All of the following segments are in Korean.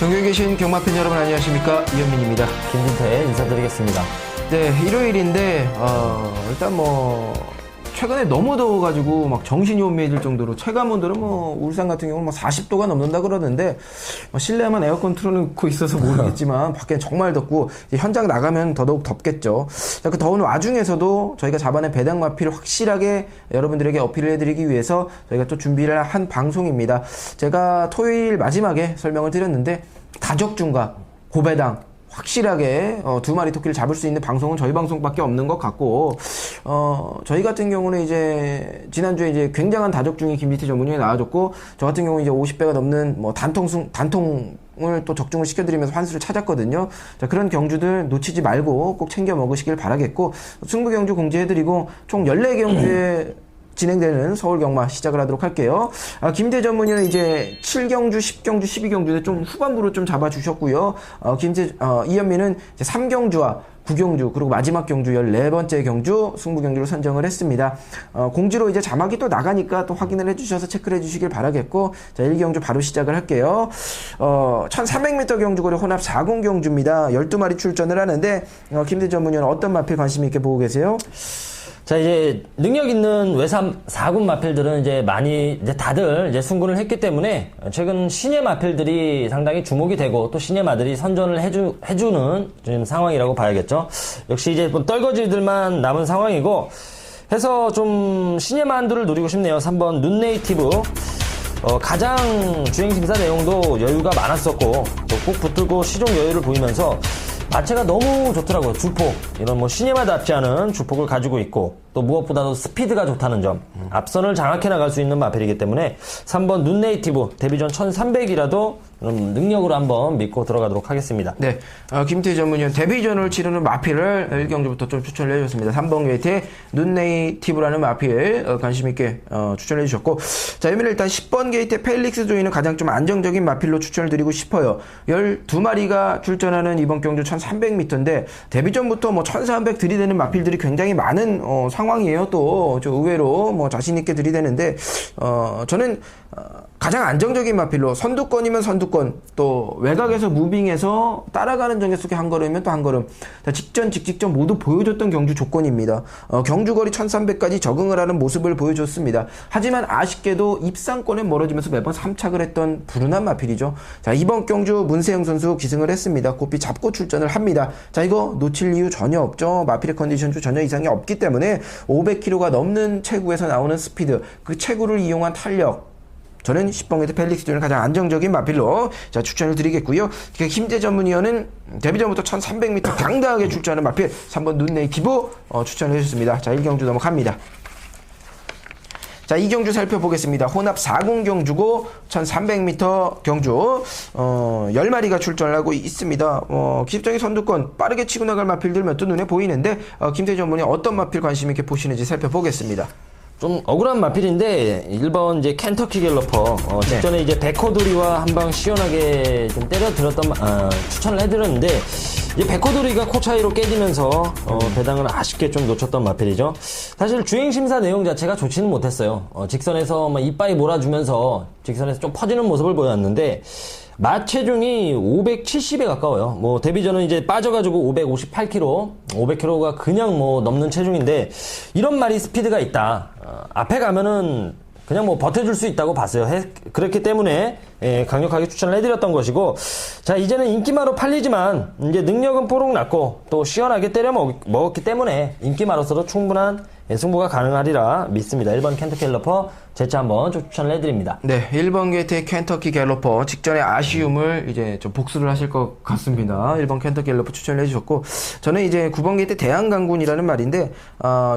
전국에 계신 경마팬 여러분 안녕하십니까, 이현민입니다. 김진태 인사드리겠습니다. 네, 일요일인데 일단 최근에 너무 더워가지고 막 정신이 혼미해질 정도로 체감온도는 울산 같은 경우는 40도가 넘는다 그러는데 실내에만 에어컨 틀어놓고 있어서 모르겠지만 밖엔 정말 덥고 이제 현장 나가면 더더욱 덥겠죠. 자, 그 더운 와중에서도 저희가 잡아낸 배당 마피를 확실하게 여러분들에게 어필을 해드리기 위해서 저희가 또 준비를 한 방송입니다. 제가 토요일 마지막에 설명을 드렸는데 다적중과 고배당 확실하게 두 마리 토끼를 잡을 수 있는 방송은 저희 방송밖에 없는 것 같고, 저희 같은 경우는 이제 지난주에 이제 굉장한 다적중이 김진태 전문위원이 나와줬고, 저 같은 경우는 이제 50배가 넘는 단통을 또 적중을 시켜드리면서 환수를 찾았거든요. 자, 그런 경주들 놓치지 말고 꼭 챙겨 먹으시길 바라겠고, 승부 경주 공지해드리고 총 14경주에 진행되는 서울 경마 시작을 하도록 할게요. 김대 전문위는 이제 7경주, 10경주, 12경주에 좀 후반부로 좀 잡아주셨고요. 이현민은 이제 3경주와 9경주, 그리고 마지막 경주 14번째 경주 승부 경주로 선정을 했습니다. 공지로 이제 자막이 또 나가니까 또 확인을 해주셔서 체크를 해주시길 바라겠고, 자, 1경주 바로 시작을 할게요. 1300m 경주거리 혼합 4군 경주입니다. 12마리 출전을 하는데, 김대 전문위는 어떤 마필 관심 있게 보고 계세요? 자, 이제 능력 있는 외삼 4군 마필들은 이제 다들 이제 승군을 했기 때문에 최근 신예 마필들이 상당히 주목이 되고 또 신예 마들이 선전을 해주는 지금 상황이라고 봐야겠죠. 역시 이제 떨거지들만 남은 상황이고 해서 좀 신예 만두를 노리고 싶네요. 3번 눈네이티브. 가장 주행심사 내용도 여유가 많았었고 또 꼭 붙들고 시종 여유를 보이면서 마체가 너무 좋더라고요. 주폭. 이런 시네마답지 않은 주폭을 가지고 있고, 또 무엇보다도 스피드가 좋다는 점. 앞선을 장악해 나갈 수 있는 마필이기 때문에 3번 눈네이티브, 데뷔전 1300이라도 능력으로 한번 믿고 들어가도록 하겠습니다. 네. 김태 전문위원 데뷔전을 치르는 마필을 1경주부터 좀 추천을 해주셨습니다. 3번 게이트의 눈네이티브라는 마필 관심있게 추천을 해주셨고, 자, 이번에 일단 10번 게이트의 펠릭스 조이는 가장 좀 안정적인 마필로 추천을 드리고 싶어요. 12마리가 출전하는 이번 경주 1300m인데 데뷔전부터 1400 들이대는 마필들이 굉장히 많은 상황이에요. 또 의외로 자신있게 들이대는데 저는 가장 안정적인 마필로 선두권이면 선두권, 또 외곽에서 무빙해서 따라가는 전개 속에 한 걸음이면 또 한 걸음, 직전 모두 보여줬던 경주 조건입니다. 경주거리 1300까지 적응을 하는 모습을 보여줬습니다. 하지만 아쉽게도 입상권에 멀어지면서 매번 3착을 했던 불운한 마필이죠. 자, 이번 경주 문세영 선수 기승을 했습니다. 고삐 잡고 출전을 합니다. 자, 이거 놓칠 이유 전혀 없죠. 마필의 컨디션도 전혀 이상이 없기 때문에 500km가 넘는 체구에서 나오는 스피드, 그 체구를 이용한 탄력, 저는 10번 게이트 펠릭스 조이는 가장 안정적인 마필로 추천을 드리겠고요. 김재 전문위원은 데뷔전부터 1300m 당당하게 출전하는 마필 3번 눈네이티브 추천을 해주셨습니다. 자, 1경주 넘어갑니다. 자, 2경주 살펴보겠습니다. 혼합 4군 경주고 1300m 경주 10마리가 출전을 하고 있습니다. 기습적인 선두권 빠르게 치고 나갈 마필들 몇 도 눈에 보이는데 김태 전문위 어떤 마필 관심 있게 보시는지 살펴보겠습니다. 좀 억울한 마필인데 1번 이제 켄터키 갤러퍼 직전에 이제 백호돌이와 한방 시원하게 좀 때려들었던 추천을 해드렸는데 이제 백호돌이가 코 차이로 깨지면서 배당을 아쉽게 좀 놓쳤던 마필이죠. 사실 주행심사 내용 자체가 좋지는 못했어요. 직선에서 이빠이 몰아주면서 직선에서 좀 퍼지는 모습을 보였는데 마체중이 570에 가까워요. 데뷔전은 이제 빠져가지고 558kg, 500kg가 그냥 넘는 체중인데, 이런 말이 스피드가 있다. 앞에 가면은 그냥 버텨줄 수 있다고 봤어요. 그렇기 때문에 강력하게 추천을 해드렸던 것이고, 자, 이제는 인기마로 팔리지만 이제 능력은 뽀록 났고 또 시원하게 때려 먹었기 때문에 인기마로서도 충분한 승부가 가능하리라 믿습니다. 1번 켄터키 갤러퍼 재차 한번 좀 추천을 해드립니다. 네, 1번 게이트의 켄터키 갤러퍼 직전에 아쉬움을 이제 좀 복수를 하실 것 같습니다. 1번 켄터키 갤러퍼 추천을 해주셨고, 저는 이제 9번 게이트 대한강군이라는 말인데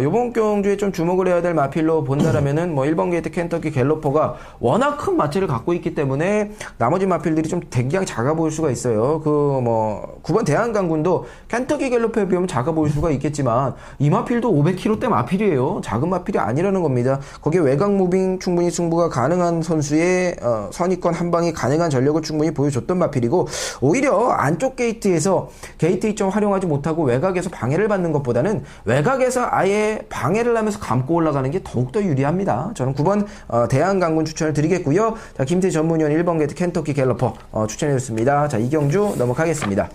요번 경주에 좀 주목을 해야 될 마필로 본다라면은 1번 게이트 켄터키 갤러퍼가 워낙 큰 마체를 갖고 있기 때문에 나머지 마필들이 좀 굉장히 작아 보일 수가 있어요. 9번 대한강군도 켄터키 갤러퍼에 비하면 작아 보일 수가 있겠지만 이 마필도 500kg대 마필이에요. 작은 마필이 아니라는 겁니다. 거기에 외곽 무빙 충분히 승부가 가능한 선수의 선입권 한 방이 가능한 전력을 충분히 보여줬던 마필이고, 오히려 안쪽 게이트에서 게이트 이점 활용하지 못하고 외곽에서 방해를 받는 것보다는 외곽에서 아예 방해를 하면서 감고 올라가는 게 더욱더 유리합니다. 저는 9번 대한강군 추천을 드리겠고요. 자, 김태 전문위원 1번 게이트 켄터키 갤러퍼 추천해줬습니다. 자, 이 경주 넘어가겠습니다.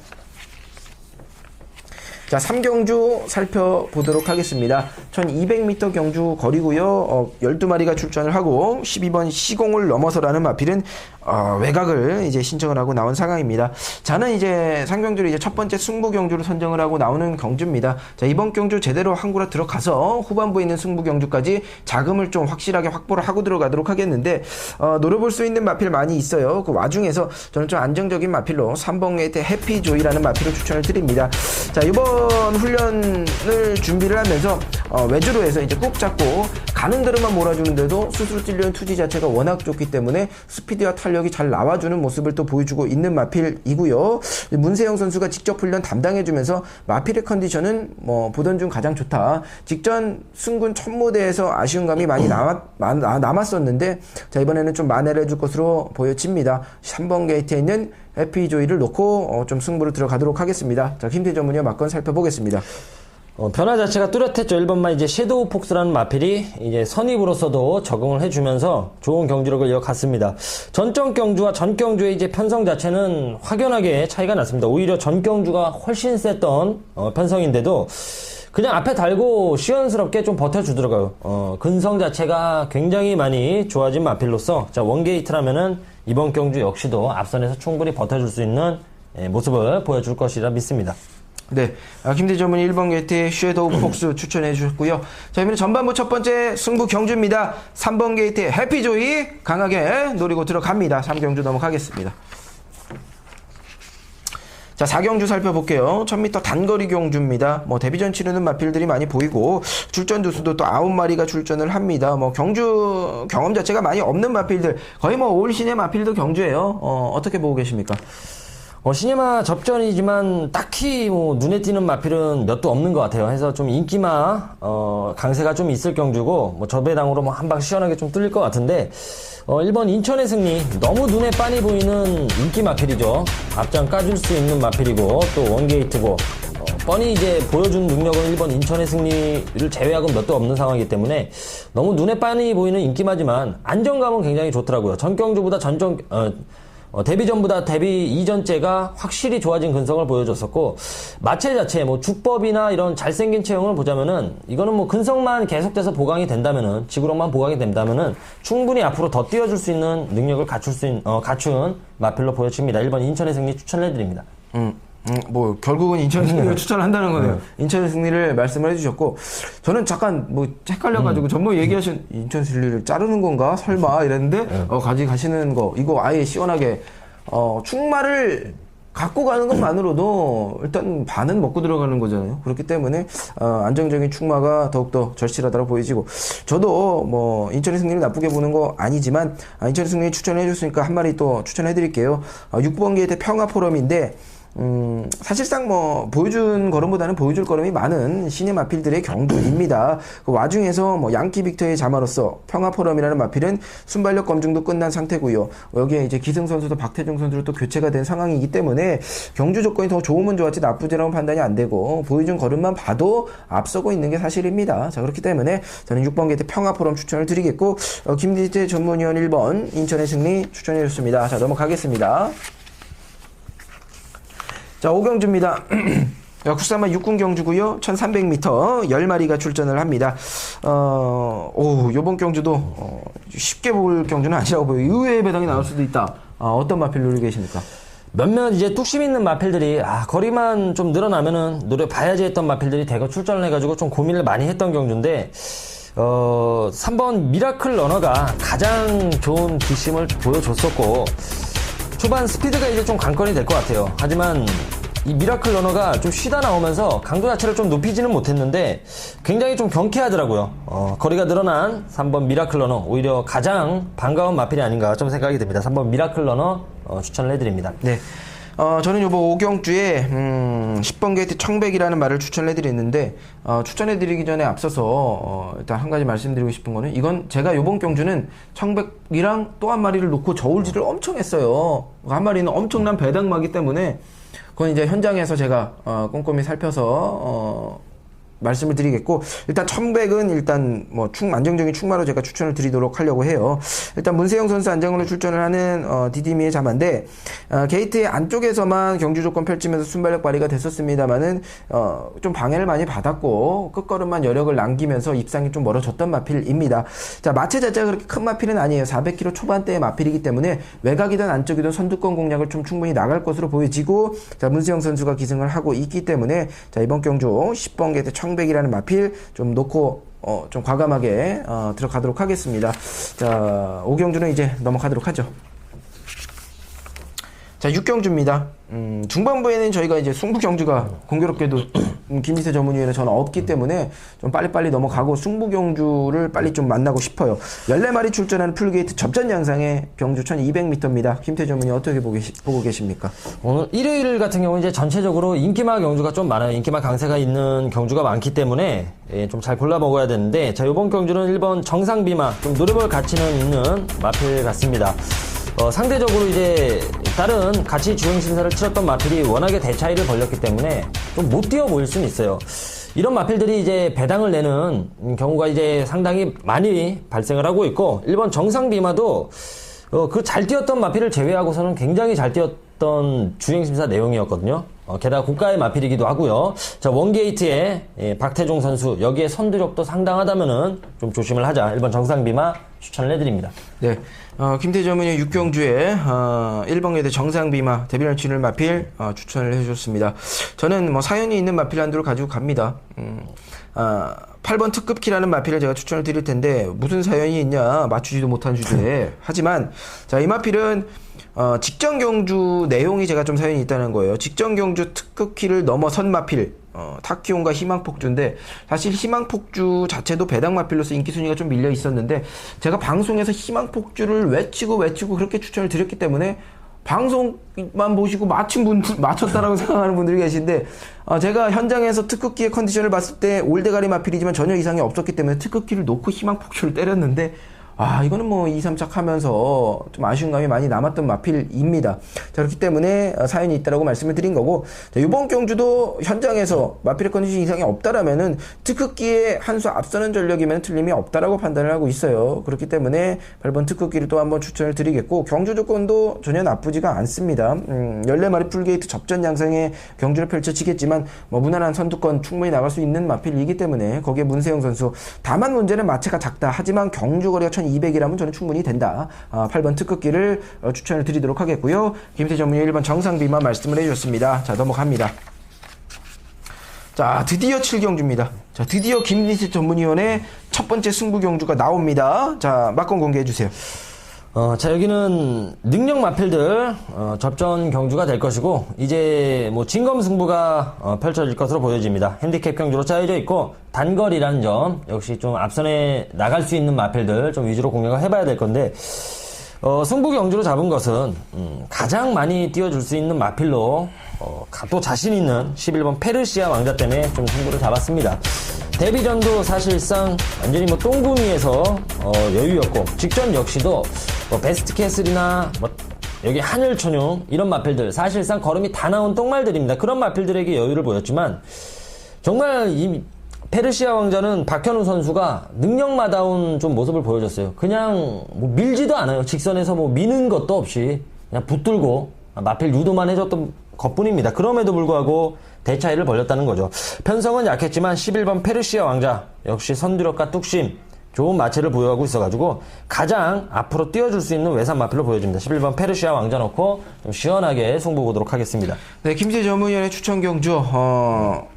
자, 3경주 살펴보도록 하겠습니다. 1200m 경주 거리고요. 12마리가 출전을 하고 12번 시공을 넘어서라는 마필은 외곽을 이제 신청을 하고 나온 상황입니다. 자는 이제 3경주를 이제 첫 번째 승부 경주로 선정을 하고 나오는 경주입니다. 자, 이번 경주 제대로 한구라 들어가서 후반부에 있는 승부 경주까지 자금을 좀 확실하게 확보를 하고 들어가도록 하겠는데, 노려볼 수 있는 마필 많이 있어요. 그 와중에서 저는 좀 안정적인 마필로 3번 게이트 해피조이라는 마필을 추천을 드립니다. 자, 이번 훈련을 준비를 하면서 외주로 해서 이제 꾹 잡고 가는 대로만 몰아주는데도 스스로 찔려는 투지 자체가 워낙 좋기 때문에 스피드와 탄력이 잘 나와주는 모습을 또 보여주고 있는 마필이고요. 문세영 선수가 직접 훈련 담당해주면서 마필의 컨디션은 보던 중 가장 좋다. 직전 승군 첫 무대에서 아쉬운 감이 많이 남았었는데, 자, 이번에는 좀 만회를 해줄 것으로 보여집니다. 3번 게이트에 있는 해피조이를 놓고 좀 승부로 들어가도록 하겠습니다. 자, 김태 전문위원 막건 살펴보겠습니다. 변화 자체가 뚜렷했죠. 1번만 이제 섀도우 폭스라는 마필이 이제 선입으로서도 적응을 해주면서 좋은 경주력을 이어갔습니다. 전적 경주와 전 경주의 이제 편성 자체는 확연하게 차이가 났습니다. 오히려 전 경주가 훨씬 셌던 편성인데도 그냥 앞에 달고 시원스럽게 좀 버텨주더라고요. 근성 자체가 굉장히 많이 좋아진 마필로서, 자, 원게이트라면은 이번 경주 역시도 앞선에서 충분히 버텨줄 수 있는 모습을 보여줄 것이라 믿습니다. 네, 김대 전문의 1번 게이트의 섀도우 폭스 추천해 주셨고요. 자, 이번에 전반부 첫 번째 승부 경주입니다. 3번 게이트의 해피조이 강하게 노리고 들어갑니다. 3경주 넘어가겠습니다. 자, 4경주 살펴볼게요. 1000m 단거리 경주입니다. 데뷔전 치르는 마필들이 많이 보이고, 출전 두수도 또 9마리가 출전을 합니다. 경주 경험 자체가 많이 없는 마필들, 거의 올 시내 마필도 경주예요. 어떻게 보고 계십니까? 시네마 접전이지만 딱히 눈에 띄는 마필은 몇 도 없는 것 같아요. 해서 좀 인기마 강세가 좀 있을 경주고, 저배당으로 한 방 시원하게 좀 뚫릴 것 같은데, 1번 인천의 승리, 너무 눈에 빤히 보이는 인기 마필이죠. 앞장 까줄 수 있는 마필이고, 또 원게이트고, 뻔히 이제 보여준 능력은 1번 인천의 승리를 제외하고는 몇 도 없는 상황이기 때문에 너무 눈에 빤히 보이는 인기마지만 안정감은 굉장히 좋더라고요. 전 경주보다 데뷔 전보다 데뷔 이전째가 확실히 좋아진 근성을 보여줬었고, 마체 자체 주법이나 이런 잘생긴 체형을 보자면은 이거는 근성만 계속돼서 보강이 된다면은, 지구력만 보강이 된다면은 충분히 앞으로 더 뛰어줄 수 있는 능력을 갖춘 마필로 보여집니다. 1번 인천의 승리 추천해드립니다. 결국은 인천의 승리를 추천한다는 거네요. 인천의 승리를 말씀을 해주셨고, 저는 잠깐 헷갈려가지고 전부 얘기하신 인천 승리를 자르는 건가? 설마? 이랬는데, 가지가시는 거, 이거 아예 시원하게, 충마를 갖고 가는 것만으로도 일단 반은 먹고 들어가는 거잖아요. 그렇기 때문에, 안정적인 충마가 더욱더 절실하다고 보여지고, 저도 인천의 승리를 나쁘게 보는 거 아니지만, 인천의 승리 추천해줬으니까 한 마리 또 추천해드릴게요. 6번 게이트 평화 포럼인데, 사실상 보여준 걸음보다는 보여줄 걸음이 많은 신의 마필들의 경주입니다. 그 와중에서 양키 빅터의 자마로서 평화포럼이라는 마필은 순발력 검증도 끝난 상태고요. 여기에 이제 기승 선수도 박태중 선수로 또 교체가 된 상황이기 때문에 경주 조건이 더 좋으면 좋았지 나쁘지라는 판단이 안 되고, 보여준 걸음만 봐도 앞서고 있는 게 사실입니다. 자, 그렇기 때문에 저는 6번 게이트 평화포럼 추천을 드리겠고, 김디제 전문위원 1번 인천의 승리 추천해 줬습니다. 자, 넘어가겠습니다. 자, 5경주입니다. 국산마 육군 경주고요. 1300m 10마리가 출전을 합니다. 요번 경주도 쉽게 볼 경주는 아니라고 보여요. 의외의 배당이 나올 수도 있다. 어떤 마필 노리고 계십니까? 몇몇 이제 뚝심 있는 마필들이 거리만 좀 늘어나면은 노려봐야지 했던 마필들이 대거 출전을 해가지고 좀 고민을 많이 했던 경주인데, 3번 미라클 러너가 가장 좋은 기심을 보여줬었고, 초반 스피드가 이제 좀 관건이 될 것 같아요. 하지만 이 미라클 러너가 좀 쉬다 나오면서 강도 자체를 좀 높이지는 못했는데 굉장히 좀 경쾌하더라고요. 거리가 늘어난 3번 미라클 러너, 오히려 가장 반가운 마필이 아닌가 좀 생각이 듭니다. 3번 미라클 러너 추천을 해드립니다. 네. 저는 요번 5경주에 10번 게이트 청백이라는 말을 추천해드렸는데, 추천해드리기 전에 앞서서 일단 한 가지 말씀드리고 싶은 거는, 이건 제가 요번 경주는 청백이랑 또 한 마리를 놓고 저울질을 엄청 했어요. 한 마리는 엄청난 배당마기 때문에 그건 이제 현장에서 제가 꼼꼼히 살펴서 말씀을 드리겠고, 일단 1100은 일단 뭐 안정적인 충마로 제가 추천을 드리도록 하려고 해요. 일단 문세영 선수 안정으로 출전을 하는 디디미의 자마인데, 게이트의 안쪽에서만 경주 조건 펼치면서 순발력 발휘가 됐었습니다만은 좀 방해를 많이 받았고 끝걸음만 여력을 남기면서 입상이 좀 멀어졌던 마필입니다. 자, 마체 자체가 그렇게 큰 마필은 아니에요. 400km 초반대의 마필이기 때문에 외곽이든 안쪽이든 선두권 공략을 좀 충분히 나갈 것으로 보여지고, 자, 문세영 선수가 기승을 하고 있기 때문에, 자, 이번 경주 10번 게이트 1100이라는 마필 좀 놓고 좀 과감하게 들어가도록 하겠습니다. 자, 5경주는 이제 넘어가도록 하죠. 자, 6경주입니다. 중반부에는 저희가 이제 승부 경주가 공교롭게도 김희세 전문위원회 저는 없기 때문에 좀 빨리빨리 넘어가고 승부 경주를 빨리 좀 만나고 싶어요. 14마리 출전하는 풀게이트 접전 양상의 경주 1200m입니다. 김태 전문위 어떻게 보고 계십니까? 오늘 일요일 같은 경우는 이제 전체적으로 인기마 경주가 좀 많아요. 인기마 강세가 있는 경주가 많기 때문에 좀 잘 골라 먹어야 되는데, 자, 이번 경주는 1번 정상비마, 좀 노려볼 가치는 있는 마필 같습니다. 상대적으로 이제 다른 같이 주행 심사를 치렀던 마필이 워낙에 대차이를 벌렸기 때문에 좀 못 뛰어 보일 수는 있어요. 이런 마필들이 이제 배당을 내는 경우가 이제 상당히 많이 발생을 하고 있고, 1번 정상비마도 그 잘 뛰었던 마필을 제외하고서는 굉장히 잘 뛰었던 주행 심사 내용이었거든요. 게다가 고가의 마필이기도 하고요. 자, 원게이트의 박태종 선수, 여기에 선두력도 상당하다면은 좀 조심을 하자. 1번 정상비마 추천을 해드립니다. 네. 김태 전문의 6경주에 1번 게이트 정상비마 데뷔런 치를 마필 추천을 해주셨습니다. 저는 뭐 사연이 있는 마필 한두를 가지고 갑니다. 8번 특급키라는 마필을 제가 추천을 드릴 텐데, 무슨 사연이 있냐, 맞추지도 못한 주제에. 하지만, 자, 이 마필은 직전 경주 내용이 제가 좀 사연이 있다는 거예요. 직전 경주 특급키를 넘어선 마필, 타키온과 희망폭주인데, 사실 희망폭주 자체도 배당 마필로서 인기 순위가 좀 밀려 있었는데, 제가 방송에서 희망폭주를 외치고 그렇게 추천을 드렸기 때문에 방송만 보시고 맞췄다라고 생각하는 분들이 계신데, 제가 현장에서 특급기의 컨디션을 봤을 때 올대가리 마필이지만 전혀 이상이 없었기 때문에 특급기를 놓고 희망폭주를 때렸는데, 이거는 뭐 2, 3착 하면서 좀 아쉬운 감이 많이 남았던 마필입니다. 자, 그렇기 때문에 사연이 있다라고 말씀을 드린 거고, 자, 이번 경주도 현장에서 마필의 컨디션 이상이 없다라면은 특급기에 한 수 앞서는 전력이면 틀림이 없다라고 판단을 하고 있어요. 그렇기 때문에 8번 특급기를 또 한번 추천을 드리겠고, 경주 조건도 전혀 나쁘지가 않습니다. 14마리 풀게이트 접전 양상의 경주를 펼쳐지겠지만, 뭐 무난한 선두권 충분히 나갈 수 있는 마필이기 때문에 거기에 문세영 선수, 다만 문제는 마체가 작다. 하지만 경주 거리가 1200이라면 저는 충분히 된다. 8번 특급기를 추천을 드리도록 하겠고요. 김태 전문의 1번 정상비만 말씀을 해주셨습니다. 자, 넘어갑니다. 자, 드디어 7경주입니다. 자, 드디어 김희세 전문위원의 첫 번째 승부 경주가 나옵니다. 자, 막건 공개해주세요. 자, 여기는 능력 마필들 접전 경주가 될 것이고, 이제 뭐 진검승부가 펼쳐질 것으로 보여집니다. 핸디캡 경주로 짜여져 있고, 단거리라는 점 역시 좀 앞선에 나갈 수 있는 마필들 좀 위주로 공략을 해봐야 될 건데, 승부 경주로 잡은 것은 가장 많이 띄워줄 수 있는 마필로 또 자신 있는 11번 페르시아 왕자 때문에 좀 승부를 잡았습니다. 데뷔전도 사실상 완전히 뭐 똥구미에서 여유였고, 직전 역시도 베스트 캐슬이나 여기 하늘천용 이런 마필들, 사실상 걸음이 다 나온 똥말들입니다. 그런 마필들에게 여유를 보였지만, 정말 이 페르시아 왕자는 박현우 선수가 능력마다운 좀 모습을 보여줬어요. 그냥 뭐 밀지도 않아요. 직선에서 뭐 미는 것도 없이 그냥 붙들고 마필 유도만 해줬던 것뿐입니다. 그럼에도 불구하고 대차이를 벌렸다는 거죠. 편성은 약했지만 11번 페르시아 왕자 역시 선두력과 뚝심, 좋은 마체를 보유하고 있어가지고 가장 앞으로 띄워줄 수 있는 외산 마필로 보여집니다. 11번 페르시아 왕자 넣고 좀 시원하게 승부 보도록 하겠습니다. 네, 김재 전문위원의 추천 경주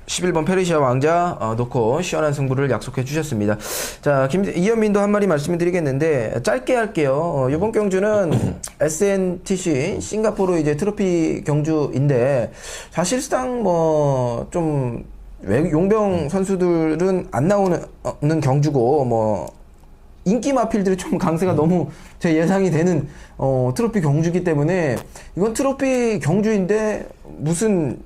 11번 페르시아 왕자 놓고 시원한 승부를 약속해 주셨습니다. 자, 이현민도 한 마디 말씀을 드리겠는데 짧게 할게요. 이번 경주는 SNTC 싱가포르 이제 트로피 경주인데, 사실상 뭐 좀 용병 선수들은 안 나오는 경주고, 뭐 인기 마필들이 좀 강세가 너무 제 예상이 되는 트로피 경주이기 때문에, 이건 트로피 경주인데 무슨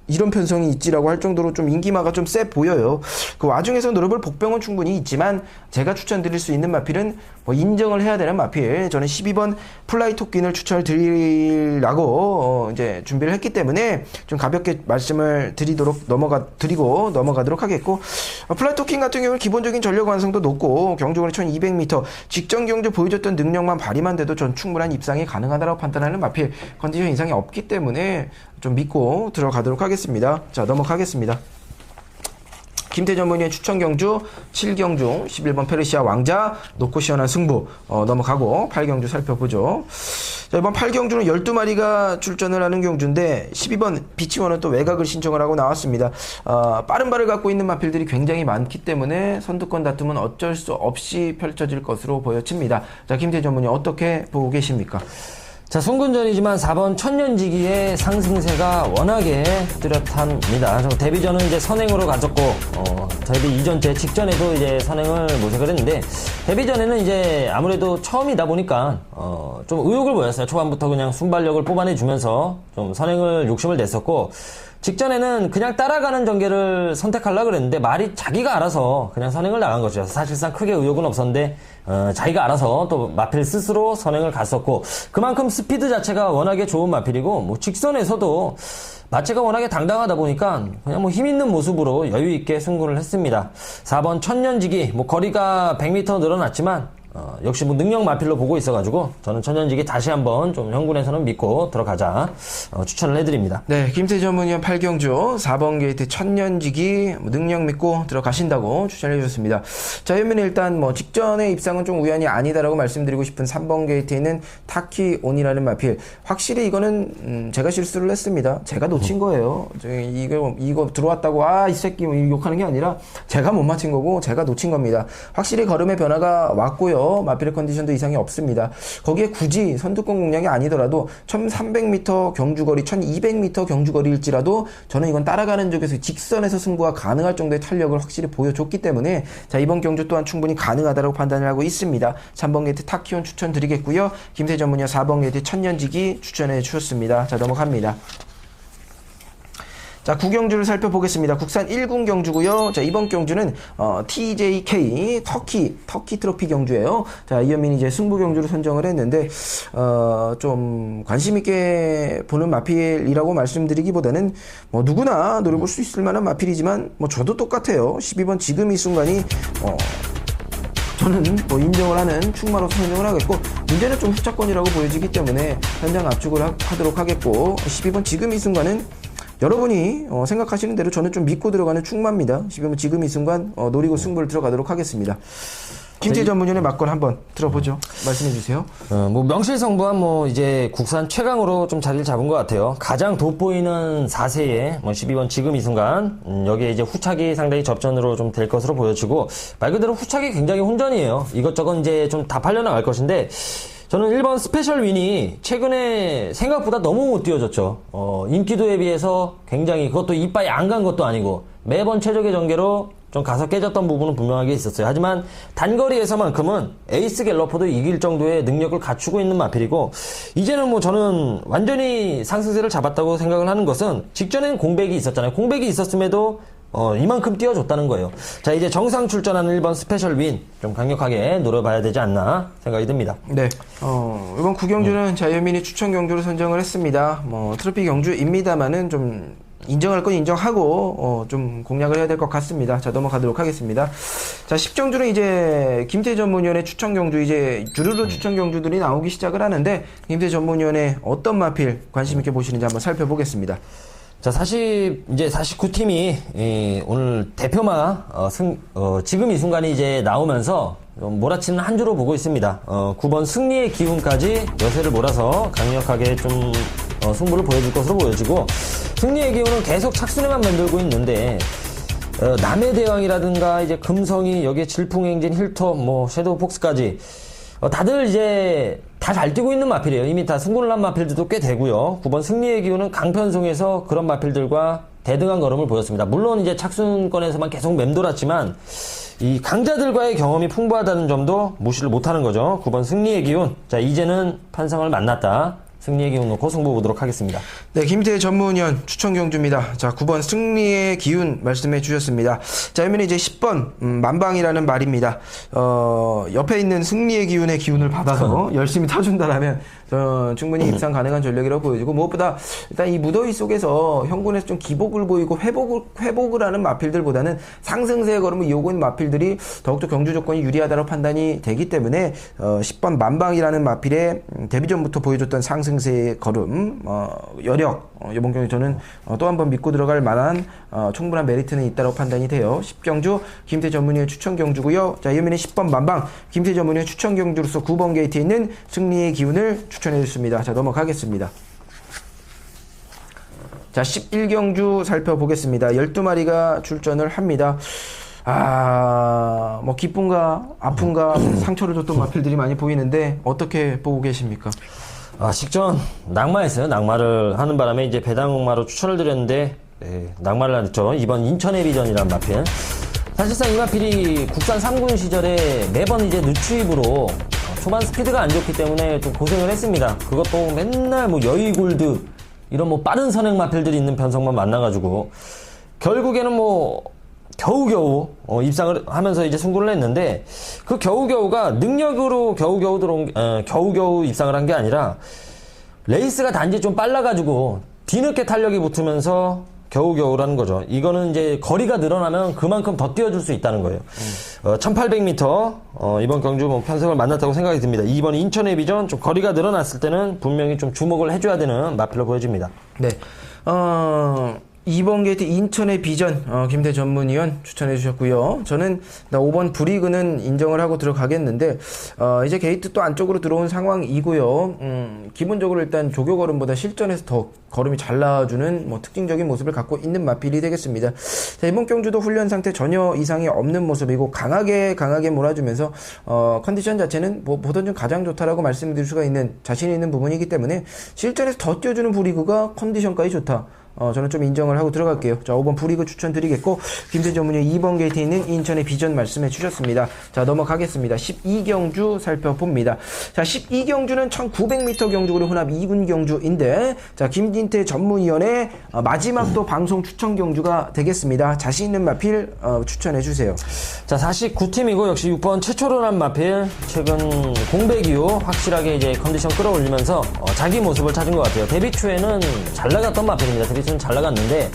이런 편성이 있지라고 할 정도로 좀 인기마가 좀 세 보여요. 그 와중에서 노려볼 복병은 충분히 있지만 제가 추천드릴 수 있는 마필은 뭐 인정을 해야 되는 마필. 저는 12번 플라이 토끼를 추천을 드리려고 이제 준비를 했기 때문에 좀 가볍게 말씀을 드리고 넘어가도록 하겠고, 플라이 토끼 같은 경우는 기본적인 전력 완성도 높고 경주거리 1200m 직전 경주 보여줬던 능력만 발휘만 돼도 전 충분한 입상이 가능하다고 판단하는 마필. 컨디션 이상이 없기 때문에 좀 믿고 들어가도록 하겠습니다. 자, 넘어가겠습니다. 김태전 문의의 추천 경주 7경주 11번 페르시아 왕자 놓고 시원한 승부 넘어가고 8경주 살펴보죠. 자, 이번 8경주는 12마리가 출전을 하는 경주인데 12번 비치원은 또 외곽을 신청을 하고 나왔습니다. 빠른 발을 갖고 있는 마필들이 굉장히 많기 때문에 선두권 다툼은 어쩔 수 없이 펼쳐질 것으로 보여집니다. 자, 김태전 문의 어떻게 보고 계십니까? 자, 송근전이지만 4번 천년지기의 상승세가 워낙에 뚜렷합니다. 데뷔전은 이제 선행으로 가졌고, 데뷔 이전째 직전에도 이제 선행을 모색을 했는데, 데뷔전에는 이제 아무래도 처음이다 보니까, 좀 의욕을 보였어요. 초반부터 그냥 순발력을 뽑아내주면서 좀 선행을 욕심을 냈었고, 직전에는 그냥 따라가는 전개를 선택하려고 그랬는데 말이 자기가 알아서 그냥 선행을 나간 거죠. 사실상 크게 의욕은 없었는데 자기가 알아서 또 마필 스스로 선행을 갔었고, 그만큼 스피드 자체가 워낙에 좋은 마필이고, 뭐 직선에서도 마체가 워낙에 당당하다 보니까 그냥 뭐 힘있는 모습으로 여유있게 승부를 했습니다. 4번 천년지기, 뭐 거리가 100m 늘어났지만 역시 뭐 능력 마필로 보고 있어가지고 저는 천년지기 다시 한번 좀 현군에서는 믿고 들어가자 추천을 해드립니다. 네, 김태전 문의원 8경주 4번 게이트 천년지기 능력 믿고 들어가신다고 추천해 주셨습니다. 자, 현민이 일단 뭐 직전의 입상은 좀 우연이 아니다라고 말씀드리고 싶은 3번 게이트에 있는 타키온이라는 마필. 확실히 이거는 제가 실수를 했습니다. 제가 놓친 거예요. 이거 들어왔다고 이 새끼 욕하는 게 아니라 제가 못 맞힌 거고 제가 놓친 겁니다. 확실히 걸음의 변화가 왔고요. 마필의 컨디션도 이상이 없습니다. 거기에 굳이 선두권 공략이 아니더라도 1300m 경주거리, 1200m 경주거리일지라도 저는 이건 따라가는 쪽에서 직선에서 승부가 가능할 정도의 탄력을 확실히 보여줬기 때문에 자, 이번 경주 또한 충분히 가능하다고 판단을 하고 있습니다. 3번 게이트 타키온 추천드리겠고요. 김태전 문의 4번 게이트 천년지기 추천해 주셨습니다. 자, 넘어갑니다. 자, 9경주를 살펴보겠습니다. 국산 1군 경주고요. 자, 이번 경주는 TJK 터키 트로피 경주예요. 자, 이현민이 이제 승부 경주를 선정을 했는데 좀 관심 있게 보는 마필이라고 말씀드리기보다는 뭐 누구나 노려볼 수 있을 만한 마필이지만 뭐 저도 똑같아요. 12번 지금 이 순간이 저는 뭐 인정을 하는 충마로서 선정을 하겠고, 문제는 좀 후차권이라고 보여지기 때문에 현장 압축을 하도록 하겠고, 12번 지금 이 순간은 여러분이 생각하시는 대로 저는 좀 믿고 들어가는 충마입니다. 지금 이 순간 노리고 승부를 들어가도록 하겠습니다. 김태전 문현의 막건 한번 들어보죠. 말씀해 주세요. 뭐 명실상부한 뭐 이제 국산 최강으로 좀 자리를 잡은 것 같아요. 가장 돋보이는 4세의 뭐 12번 지금 이 순간, 여기에 이제 후착이 상당히 접전으로 좀 될 것으로 보여지고, 말 그대로 후착이 굉장히 혼전이에요. 이것저것 이제 좀 다 팔려나갈 것인데, 저는 1번 스페셜 윈이 최근에 생각보다 너무 못 뛰어졌죠. 인기도에 비해서 굉장히, 그것도 이빠이 안 간 것도 아니고 매번 최적의 전개로 좀 가서 깨졌던 부분은 분명하게 있었어요. 하지만 단거리에서만큼은 에이스 갤러퍼도 이길 정도의 능력을 갖추고 있는 마필이고, 이제는 뭐 저는 완전히 상승세를 잡았다고 생각을 하는 것은, 직전에는 공백이 있었잖아요. 공백이 있었음에도 이만큼 띄워줬다는 거예요. 자, 이제 정상 출전하는 1번 스페셜 윈 좀 강력하게 노려봐야 되지 않나 생각이 듭니다. 네, 이번 9경주는 자유민이 추천 경주로 선정을 했습니다. 뭐 트로피 경주입니다만은 좀 인정할 건 인정하고 좀 공략을 해야 될 것 같습니다. 자, 넘어가도록 하겠습니다. 자, 10경주는 이제 김태 전문위원회 추천 경주, 이제 주르르 추천 경주들이 나오기 시작을 하는데, 김태 전문위원회 어떤 마필 관심 있게 보시는지 한번 살펴보겠습니다. 자, 사실 이제 49팀이 오늘 대표마 지금 이 순간이 이제 나오면서 몰아치는 한 주로 보고 있습니다. 9번 승리의 기운까지 여세를 몰아서 강력하게 좀 승부를 보여줄 것으로 보여지고, 승리의 기운은 계속 착순에만 만들고 있는데, 남의 대왕이라든가 이제 금성이, 여기에 질풍행진, 힐톱, 뭐 섀도우 폭스까지 다들 이제 다 잘 뛰고 있는 마필이에요. 이미 다 승부를 한 마필들도 꽤 되고요. 9번 승리의 기운은 강편송에서 그런 마필들과 대등한 걸음을 보였습니다. 물론 이제 착순권에서만 계속 맴돌았지만 이 강자들과의 경험이 풍부하다는 점도 무시를 못하는 거죠. 9번 승리의 기운. 자, 이제는 판상을 만났다 승리의 기운 놓고 승부 보도록 하겠습니다. 네, 김태 전문위원 추천 경주입니다. 자, 9번 승리의 기운 말씀해 주셨습니다. 자, 그러면 이제 10번 만방이라는 말입니다. 옆에 있는 승리의 기운의 기운을 받아서 열심히 타준다라면 충분히 입상 가능한 전력이라고 보여지고, 무엇보다 일단 이 무더위 속에서 형군에서 좀 기복을 보이고 회복을 하는 마필들보다는 상승세에 걸음을 이어오고 있는 마필들이 더욱더 경주 조건이 유리하다고 판단이 되기 때문에 10번 만방이라는 마필의 데뷔전부터 보여줬던 상승세의 걸음, 여력, 이번 경기 저는 또 한 번 믿고 들어갈 만한 충분한 메리트는 있다고 판단이 돼요. 10경주 김태 전문위의 추천 경주고요. 자, 이어미는 10번 만방 김태 전문위의 추천 경주로서 9번 게이트에 있는 승리의 기운을 추천해 줬습니다. 자, 넘어가겠습니다. 자, 11경주 살펴보겠습니다. 12마리가 출전을 합니다. 뭐 기쁜가 아픈가 상처를 줬던 마필들이 많이 보이는데 어떻게 보고 계십니까? 식전 낙마했어요. 낙마를 하는 바람에 이제 배당마로 추천을 드렸는데 낙마를 했죠. 이번 인천의 비전이란 마필. 사실상 이 마필이 국산 3군 시절에 매번 이제 늦추입으로 초반 스피드가 안 좋기 때문에 좀 고생을 했습니다. 그것도 맨날 뭐 여의골드 이런 뭐 빠른 선행 마필들이 있는 편성만 만나가지고 결국에는 뭐 겨우겨우 입상을 하면서 이제 승부를 했는데, 그 겨우겨우가 능력으로 겨우겨우 입상을 한 게 아니라 레이스가 단지 좀 빨라가지고 뒤늦게 탄력이 붙으면서 겨우겨우라는 거죠. 이거는 이제 거리가 늘어나면 그만큼 더 뛰어줄 수 있다는 거예요. 1800m 이번 경주 뭐 편성을 만났다고 생각이 듭니다. 이번 인천의 비전 좀 거리가 늘어났을 때는 분명히 좀 주목을 해줘야 되는 마필로 보여집니다. 네. 이번 게이트 인천의 비전 김태 전문위원 추천해 주셨고요. 저는 5번 브리그는 인정을 하고 들어가겠는데, 이제 게이트 또 안쪽으로 들어온 상황이고요. 기본적으로 일단 조교 걸음보다 실전에서 더 걸음이 잘 나와주는 뭐 특징적인 모습을 갖고 있는 마필이 되겠습니다. 자, 이번 경주도 훈련 상태 전혀 이상이 없는 모습이고 강하게 몰아주면서 컨디션 자체는 보던 중 가장 좋다라고 말씀드릴 수가 있는 자신 있는 부분이기 때문에 실전에서 더 뛰어주는 브리그가 컨디션까지 좋다. 저는 좀 인정을 하고 들어갈게요. 자, 5번 브리그 추천드리겠고, 김태 전문위원 2번 게이트에 있는 인천의 비전 말씀해 주셨습니다. 자, 넘어가겠습니다. 12경주 살펴봅니다. 자, 12경주는 1900m 경주고리 혼합 2군 경주인데, 자, 김진태 전문위원의 마지막 또 방송 추천 경주가 되겠습니다. 자신 있는 마필 추천해 주세요. 자, 49팀이고 역시 6번 최초로 난 마필, 최근 공백 이후 확실하게 이제 컨디션 끌어올리면서 자기 모습을 찾은 것 같아요. 데뷔 초에는 잘 나갔던 마필입니다. 데뷔 초는 잘 나갔는데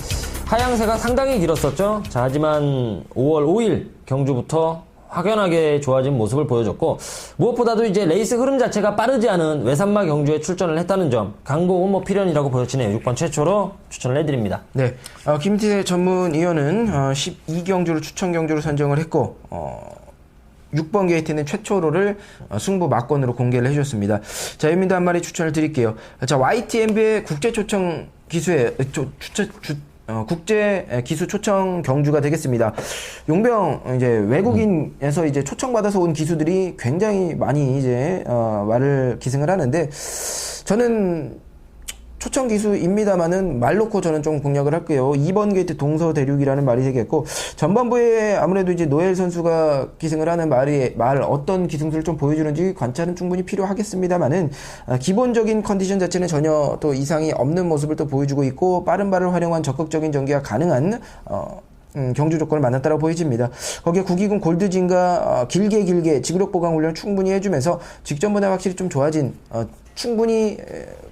하향세가 상당히 길었었죠. 자, 하지만 5월 5일 경주부터 확연하게 좋아진 모습을 보여줬고, 무엇보다도 이제 레이스 흐름 자체가 빠르지 않은 외산마 경주에 출전을 했다는 점, 강공은 뭐 필연이라고 보여지네요. 6번 최초로 추천을 해드립니다. 네, 김태 전문위원은 12경주를 추천 경주로 선정을 했고, 6번 게이트는 최초로를 승부 막권으로 공개를 해주셨습니다. 자, 여민도 한 마리 추천을 드릴게요. 자, YTNB의 국제 초청 기수에 국제 기수 초청 경주가 되겠습니다. 용병 이제 외국인에서 이제 초청받아서 온 기수들이 굉장히 많이 이제 말을 기승을 하는데, 저는 초청 기수입니다만은 말 놓고 저는 좀 공략을 할게요. 2번 게이트 동서 대륙이라는 말이 되겠고, 전반부에 아무래도 이제 노엘 선수가 기승을 하는 말 어떤 기승술을 좀 보여주는지 관찰은 충분히 필요하겠습니다만은, 기본적인 컨디션 자체는 전혀 또 이상이 없는 모습을 또 보여주고 있고, 빠른 발을 활용한 적극적인 전개가 가능한 경주 조건을 만났다고 보여집니다. 거기에 국이군 골드진과 길게 지구력 보강 훈련 충분히 해주면서 직전보다 확실히 좀 좋아진 충분히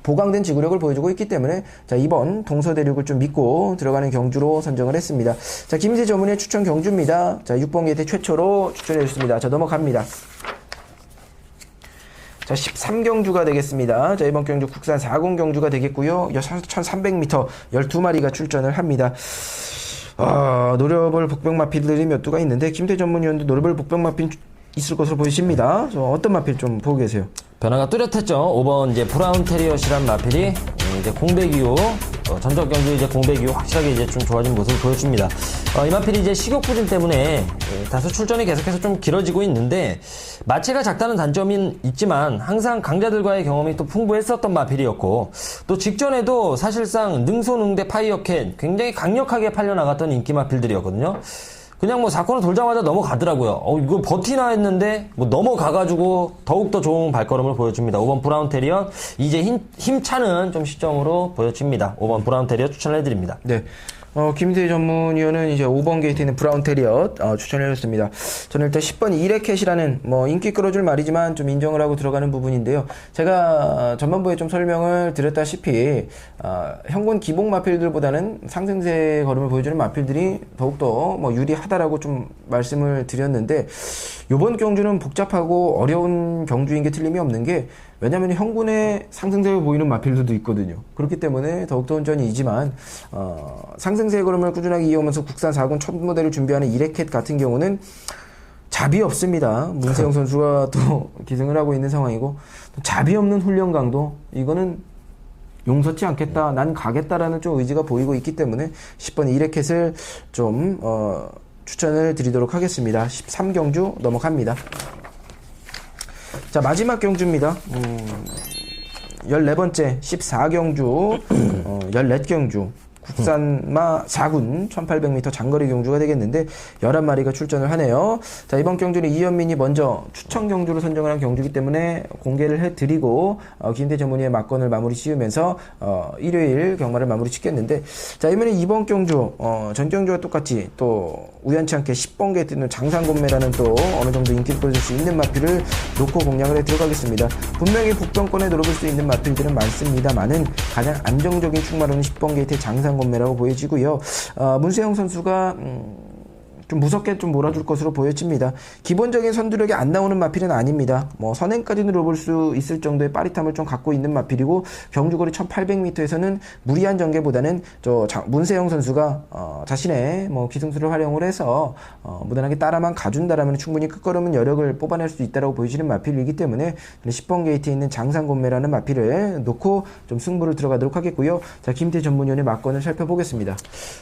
보강된 지구력을 보여주고 있기 때문에, 자, 이번 동서대륙을 좀 믿고 들어가는 경주로 선정을 했습니다. 자, 김세 전문의 추천 경주입니다. 자, 6번 게이트 최초로 추천해 주셨습니다. 자, 넘어갑니다. 자, 13경주가 되겠습니다. 자, 이번 경주 국산 4군 경주가 되겠고요. 1300m 12마리가 출전을 합니다. 노려볼 복병마필들이 몇 두가 있는데, 김태 전문위원도 노려볼 복병마필 있을 것으로 보이십니다. 어떤 마필 좀 보고 계세요? 변화가 뚜렷했죠. 5번 이제 브라운 테리엇이란 마필이 이제 공백 이후 전적 경주 이제 공백 이후 확실하게 이제 좀 좋아진 모습을 보여줍니다. 이 마필이 이제 식욕 부진 때문에 다소 출전이 계속해서 좀 길어지고 있는데, 마체가 작다는 단점이 있지만 항상 강자들과의 경험이 또 풍부했었던 마필이었고, 또 직전에도 사실상 능소능대 파이어캣 굉장히 강력하게 팔려나갔던 인기 마필들이었거든요. 그냥 뭐 4코너 돌자마자 넘어가더라고요. 이거 버티나 했는데 뭐 넘어가가지고 더욱더 좋은 발걸음을 보여줍니다. 5번 브라운 테리어 이제 힘차는 좀 시점으로 보여집니다. 5번 브라운 테리어 추천해드립니다. 네. 김태 전문위원은 이제 5번 게이트에 있는 브라운 테리어 추천해줬습니다. 저는 일단 10번 이레켓이라는 뭐 인기 끌어줄 말이지만 좀 인정을 하고 들어가는 부분인데요. 제가 전반부에 좀 설명을 드렸다시피 현군 기복 마필들보다는 상승세 걸음을 보여주는 마필들이 더욱더 뭐 유리하다라고 좀 말씀을 드렸는데 이번 경주는 복잡하고 어려운 경주인 게 틀림이 없는 게 왜냐하면 현군의 상승세를 보이는 마필들도 있거든요. 그렇기 때문에 더욱더 혼전이지만 상승세의 걸음을 꾸준하게 이어오면서 국산 4군 첫 모델을 준비하는 이레켓 같은 경우는 잡이 없습니다. 문세영 선수가 또 기승을 하고 있는 상황이고 잡이 없는 훈련 강도 이거는 용서치 않겠다. 난 가겠다라는 좀 의지가 보이고 있기 때문에 10번 이레켓을 좀 추천을 드리도록 하겠습니다. 13경주 넘어갑니다. 자, 마지막 경주입니다. 14번째 14경주 14경주 국산마 4군 1800m 장거리 경주가 되겠는데 11마리가 출전을 하네요. 자, 이번 경주는 이현민이 먼저 추천 경주로 선정을 한 경주이기 때문에 공개를 해드리고 김태 전문의의 막건을 마무리 지으면서 일요일 경마를 마무리 짓겠는데 자, 이번에 이번 경주 전 경주와 똑같이 또 우연치 않게 10번 게이트는 장상곤매라는 또 어느 정도 인기를 끌어줄 수 있는 마필을 놓고 공략을 해 들어가겠습니다. 분명히 북병권에 노려볼 수 있는 마필들은 많습니다만은 가장 안정적인 충마로는 10번 게이트의 장상곤매라고 보여지고요. 문세영 선수가 좀 무섭게 좀 몰아줄 것으로 보여집니다. 기본적인 선두력이 안 나오는 마필은 아닙니다. 뭐 선행까지 늘어볼 수 있을 정도의 빠릿함을 좀 갖고 있는 마필이고 경주거리 1800m에서는 무리한 전개보다는 문세영 선수가 자신의 뭐 기승수를 활용을 해서 무난하게 따라만 가준다라면 충분히 끝걸음은 여력을 뽑아낼 수 있다라고 보여지는 마필이기 때문에 10번 게이트에 있는 장상곤매라는 마필을 놓고 좀 승부를 들어가도록 하겠고요. 자, 김태 전문위원의 막건을 살펴보겠습니다.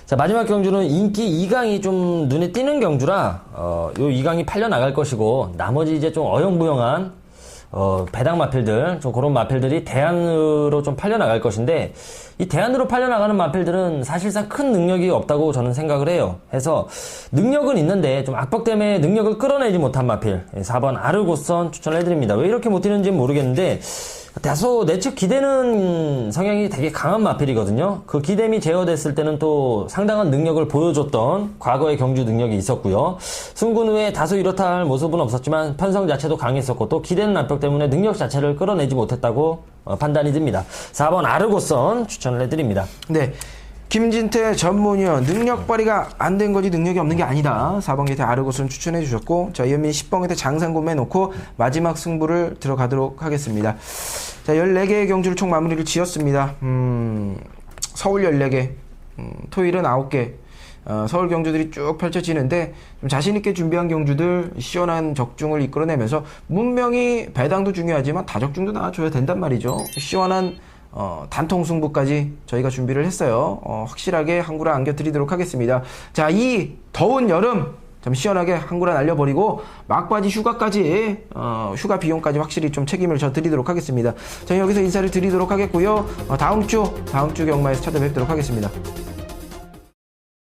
자, 마지막 경주는 인기 2강이 좀 눈에 띄는 경주라 요 2강이 팔려 나갈 것이고 나머지 이제 좀 어영부영한 배당 마필들 좀 그런 마필들이 대안으로 좀 팔려 나갈 것인데 이 대안으로 팔려 나가는 마필들은 사실상 큰 능력이 없다고 저는 생각을 해요. 해서 능력은 있는데 좀 악법 때문에 능력을 끌어내지 못한 마필 4번 아르고선 추천을 해드립니다. 왜 이렇게 못 뛰는지는 모르겠는데 다소 내측 기대는 성향이 되게 강한 마필이거든요. 그 기대미 제어됐을 때는 또 상당한 능력을 보여줬던 과거의 경주 능력이 있었고요. 승군 후에 다소 이렇다 할 모습은 없었지만 편성 자체도 강했었고 또 기대는 압력 때문에 능력 자체를 끌어내지 못했다고 판단이 듭니다. 4번 아르고선 추천을 해드립니다. 네. 김진태 전문위원 능력 발휘가 안 된 거지 능력이 없는 게 아니다. 4번 게이트 아르고스는 추천해 주셨고 자, 이현민 10번 게이트 장상곤매 놓고 마지막 승부를 들어가도록 하겠습니다. 자, 14개의 경주를 총 마무리를 지었습니다. 서울 14개, 토요일은 9개, 서울 경주들이 쭉 펼쳐지는데 좀 자신있게 준비한 경주들 시원한 적중을 이끌어내면서 분명히 배당도 중요하지만 다적중도 나와줘야 된단 말이죠. 시원한 단통 승부까지 저희가 준비를 했어요. 확실하게 한구라 안겨드리도록 하겠습니다. 자, 이 더운 여름 좀 시원하게 한구라 날려버리고 막바지 휴가까지 휴가 비용까지 확실히 좀 책임을 져 드리도록 하겠습니다. 저희 여기서 인사를 드리도록 하겠고요. 다음 주 경마에서 찾아뵙도록 하겠습니다.